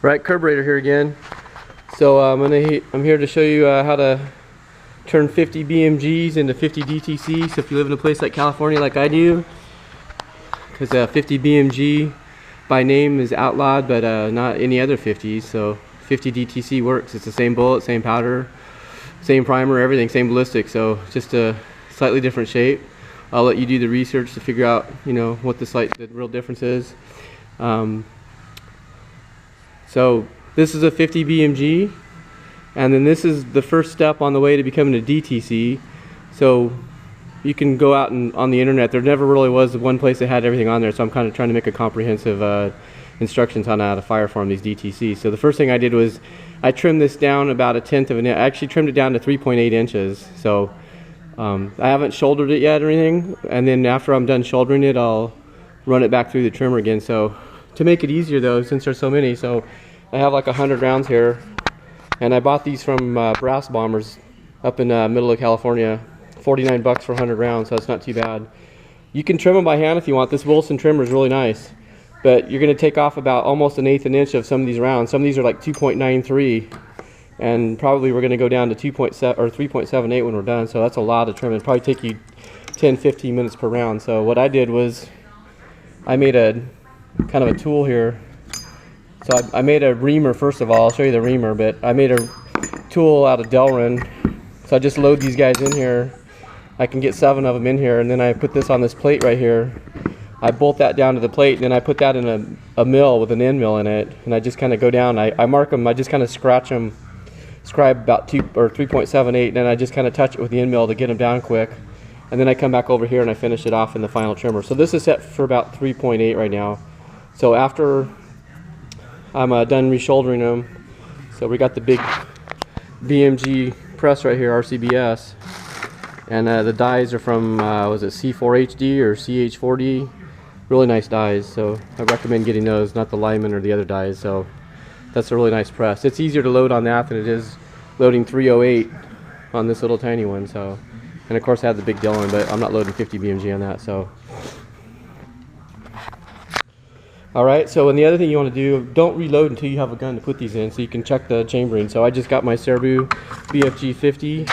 Right, carburetor here again. So I'm here to show you how to turn 50 BMGs into 50 DTC. So if you live in a place like California like I do, because 50 BMG by name is outlawed, but not any other 50s. So 50 DTC works. It's the same bullet, same powder, same primer, everything, same ballistic. So just a slightly different shape. I'll let you do the research to figure out, what the real difference is. So this is a 50 BMG, and then this is the first step on the way to becoming a DTC. So you can go out and on the internet. There never really was one place that had everything on there, so I'm kind of trying to make a comprehensive instructions on how to fireform these DTCs. So the first thing I did was I trimmed this down about 1/10 of an inch. I actually trimmed it down to 3.8 inches. So I haven't shouldered it yet or anything, and then after I'm done shouldering it, I'll run it back through the trimmer again. So to make it easier though, since there's so many, so I have like 100 rounds here, and I bought these from Brass Bombers up in middle of California. 49 bucks for 100 rounds, so it's not too bad. You can trim them by hand if you want. This Wilson trimmer is really nice, but you're going to take off about almost 1/8 an inch of some of these rounds. Some of these are like 2.93, and probably we're going to go down to 2.7 or 3.78 when we're done. So that's a lot of trimming. It'll probably take you 10-15 minutes per round. So what I did was I made a kind of a tool here. So I made a reamer first of all. I'll show you the reamer, but I made a tool out of Delrin. So I just load these guys in here. I can get 7 of them in here, and then I put this on this plate right here. I bolt that down to the plate, and then I put that in a mill with an end mill in it, and I just kind of go down. I mark them. I just kind of scratch them, scribe about 2 or 3.78, and then I just kind of touch it with the end mill to get them down quick. And then I come back over here and I finish it off in the final trimmer. So this is set for about 3.8 right now. So after I'm done reshouldering them, so we got the big BMG press right here, RCBS, and the dies are from was it C4HD or CH4D? Really nice dies, so I recommend getting those, not the Lyman or the other dies. So that's a really nice press. It's easier to load on that than it is loading 308 on this little tiny one. So, and of course I have the big Dillon, but I'm not loading 50 BMG on that. So alright, so and the other thing you want to do, don't reload until you have a gun to put these in, so you can check the chambering. So I just got my Serbu BFG50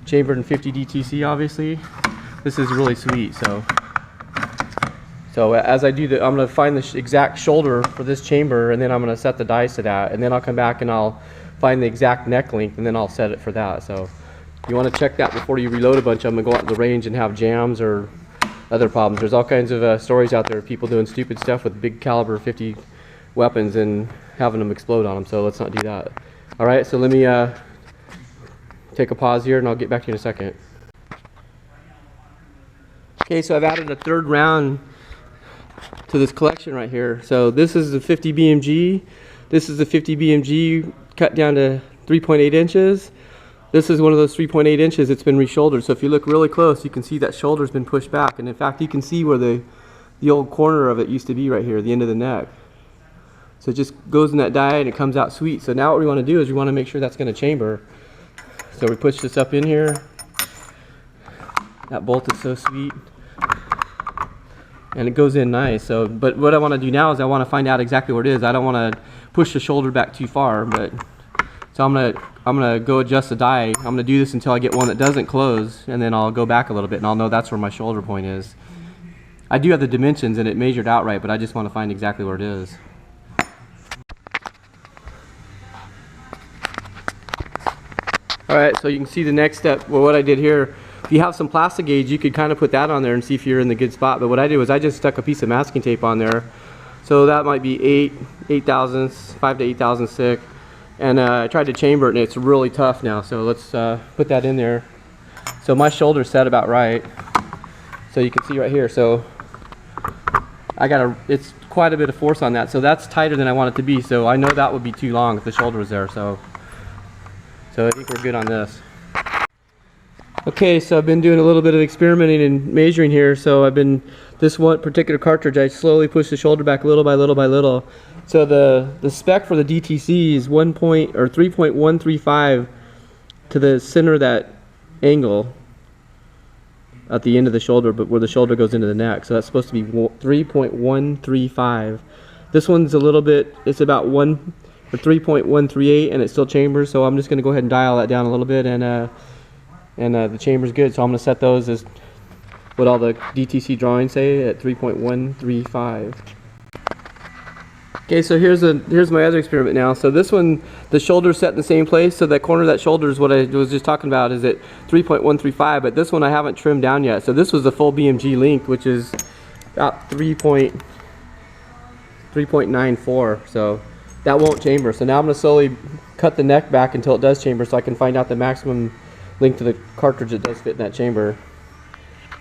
chambered in 50 DTC, obviously. This is really sweet. So as I do I'm going to find the exact shoulder for this chamber, and then I'm going to set the dies to that, and then I'll come back and I'll find the exact neck length, and then I'll set it for that. So you want to check that before you reload a bunch of them and go out to the range and have jams or other problems. There's all kinds of stories out there of people doing stupid stuff with big caliber 50 weapons and having them explode on them, so let's not do that. Alright, so let me take a pause here and I'll get back to you in a second. Okay, so I've added a 3rd round to this collection right here. So this is the 50 BMG. This is the 50 BMG cut down to 3.8 inches. This is one of those 3.8 inches. It's been reshouldered. So if you look really close, you can see that shoulder's been pushed back. And in fact, you can see where the old corner of it used to be right here, the end of the neck. So it just goes in that die and it comes out sweet. So now what we want to do is we want to make sure that's going to chamber. So we push this up in here. That bolt is so sweet. And it goes in nice. So, but what I want to do now is I want to find out exactly where it is. I don't want to push the shoulder back too far, but so I'm gonna go adjust the die. I'm gonna do this until I get one that doesn't close, and then I'll go back a little bit and I'll know that's where my shoulder point is. I do have the dimensions and it measured out right, but I just want to find exactly where it is. Alright, so you can see the next step. Well, what I did here, if you have some plastic gauge, you could kind of put that on there and see if you're in the good spot. But what I did was I just stuck a piece of masking tape on there. So that might be 5 to 8 thousandths thick. And I tried to chamber it and it's really tough now. So let's put that in there. So my shoulder's set about right. So you can see right here. So it's quite a bit of force on that. So that's tighter than I want it to be. So I know that would be too long if the shoulder was there. So I think we're good on this. Okay, so I've been doing a little bit of experimenting and measuring here. So this one particular cartridge, I slowly push the shoulder back little by little by little. So the spec for the DTC is 3.135 to the center of that angle at the end of the shoulder, but where the shoulder goes into the neck. So that's supposed to be 3.135. This one's a little bit, it's about or 3.138, and it still chambers. So I'm just going to go ahead and dial that down a little bit, and the chamber's good. So I'm going to set those as what all the DTC drawings say at 3.135. Okay, so here's my other experiment now. So this one, the shoulder's set in the same place. So that corner of that shoulder is what I was just talking about, is at 3.135. But this one I haven't trimmed down yet. So this was the full BMG length, which is about 3.94. So that won't chamber. So now I'm going to slowly cut the neck back until it does chamber, so I can find out the maximum length of the cartridge that does fit in that chamber.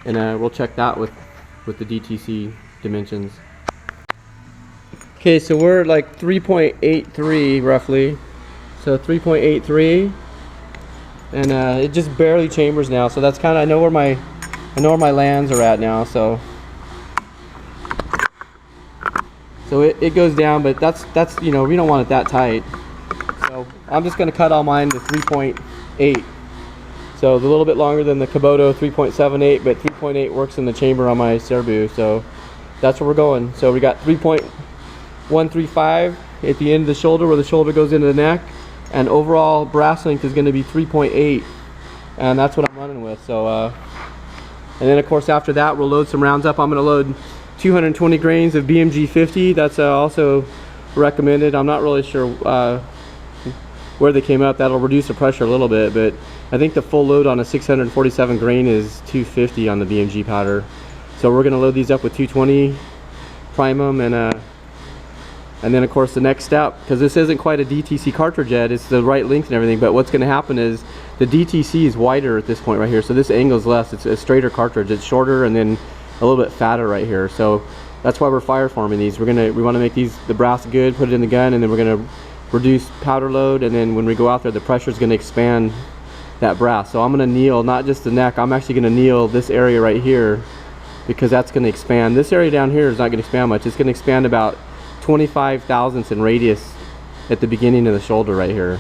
And we'll check that with the DTC dimensions. Okay, so we're like 3.83 roughly. So 3.83, and it just barely chambers now. So that's kind of, I know where my lands are at now. So it goes down, but that's you know, we don't want it that tight. So I'm just going to cut all mine to 3.8. So it's a little bit longer than the Kubota 3.78, but 3.8 works in the chamber on my Serbu. So that's where we're going. So we got 3.135 at the end of the shoulder, where the shoulder goes into the neck, and overall brass length is going to be 3.8, and that's what I'm running with. So and then of course after that we'll load some rounds up. I'm going to load 220 grains of BFG50. That's also recommended. I'm not really sure where they came up. That'll reduce the pressure a little bit, but I think the full load on a 647 grain is 250 on the BMG powder. So we're going to load these up with 220, prime them, and then of course the next step, because this isn't quite a DTC cartridge yet, it's the right length and everything, but what's going to happen is the DTC is wider at this point right here, so this angle is less. It's a straighter cartridge. It's shorter and then a little bit fatter right here. So that's why we're fire forming these. We want to make these, the brass good, put it in the gun, and then we're going to reduce powder load, and then when we go out there the pressure is going to expand that brass. So I'm going to needle not just the neck, I'm actually going to needle this area right here, because that's going to expand. This area down here is not going to expand much. It's going to expand about 25 thousandths in radius at the beginning of the shoulder right here.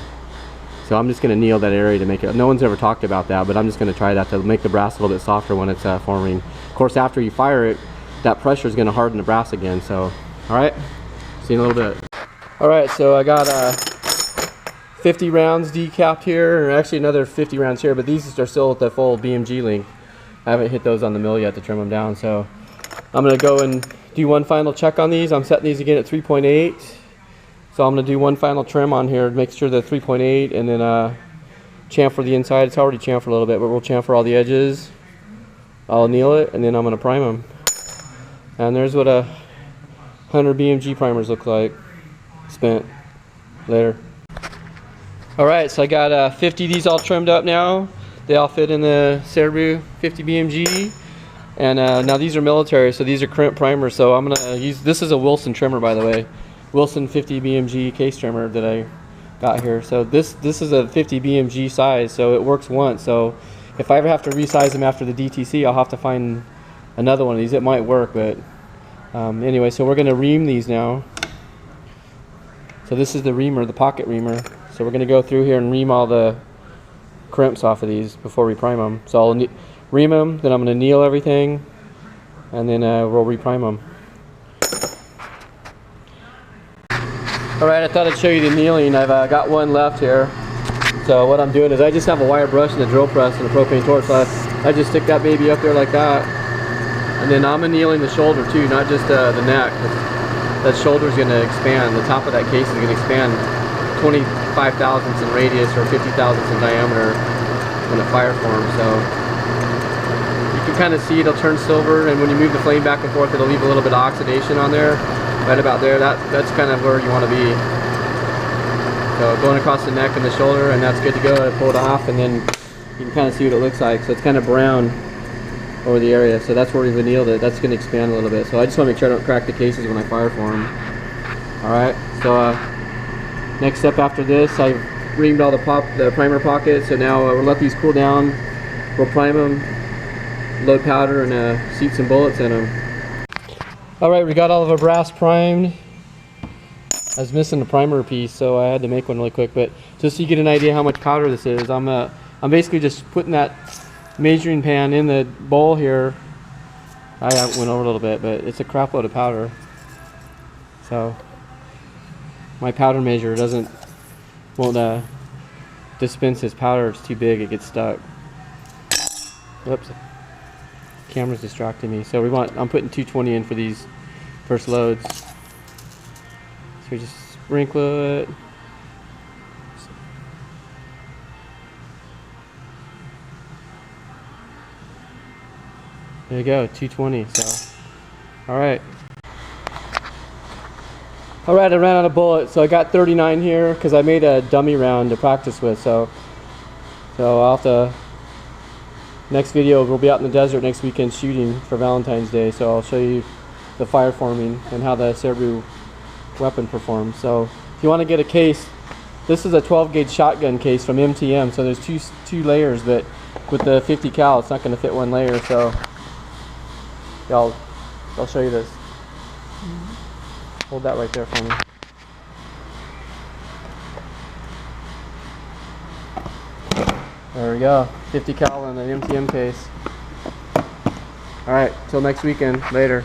So I'm just going to needle that area to make it, no one's ever talked about that, but I'm just going to try that to make the brass a little bit softer when it's forming. Of course after you fire it, that pressure is going to harden the brass again. So alright, see you in a little bit. Alright, so I got 50 rounds decapped here, or actually another 50 rounds here, but these are still at the full BMG length. I haven't hit those on the mill yet to trim them down, so I'm going to go and do one final check on these. I'm setting these again at 3.8, so I'm going to do one final trim on here to make sure they're 3.8, and then chamfer the inside. It's already chamfered a little bit, but we'll chamfer all the edges. I'll anneal it, and then I'm going to prime them. And there's what 100 BMG primers look like spent later. Alright, so I got 50 of these all trimmed up now. They all fit in the Serbu 50 BMG. And now these are military, so these are crimp primers. So I'm going to use, this is a Wilson trimmer, by the way. Wilson 50 BMG case trimmer that I got here. So this is a 50 BMG size, so it works once. So if I ever have to resize them after the DTC, I'll have to find another one of these. It might work, but anyway, so we're going to ream these now. So this is the reamer, the pocket reamer. So we're going to go through here and ream all the crimps off of these before we prime them. So I'll ream them, then I'm going to anneal everything, and then we'll reprime them. Alright, I thought I'd show you the annealing. I've got one left here. So what I'm doing is I just have a wire brush and a drill press and a propane torch. So I just stick that baby up there like that. And then I'm annealing the shoulder too, not just the neck. That shoulder is going to expand. The top of that case is going to expand 25 thousandths in radius or 50 thousandths in diameter when it fire forms. So you can kind of see it'll turn silver, and when you move the flame back and forth, it'll leave a little bit of oxidation on there, right about there. That's kind of where you want to be. So going across the neck and the shoulder, and that's good to go. I pull it off, and then you can kind of see what it looks like. So it's kind of brown over the area. So that's where we've annealed it. That's going to expand a little bit. So I just want to make sure I don't crack the cases when I fire form. Alright, so next step after this, I've reamed all the primer pockets. So now we'll let these cool down. We'll prime them, load powder, and seat some bullets in them. Alright, we got all of our brass primed. I was missing the primer piece, so I had to make one really quick. But just so you get an idea how much powder this is, I'm basically just putting that measuring pan in the bowl here. I went over a little bit, but it's a crap load of powder. So my powder measure won't dispense his powder. It's too big, it gets stuck. Whoops. Camera's distracting me. So I'm putting 220 in for these first loads. So we just sprinkle it. There you go, 220. So, all right. All right, I ran out of bullets, so I got 39 here because I made a dummy round to practice with. So I'll have to. Next video, we'll be out in the desert next weekend shooting for Valentine's Day. So I'll show you the fire forming and how the Serbu weapon performs. So if you want to get a case, this is a 12 gauge shotgun case from MTM. So there's two layers, but with the 50 cal, it's not going to fit one layer. So I'll show you this. Hold that right there for me. There we go. 50 cal in an MTM case. Alright, till next weekend. Later.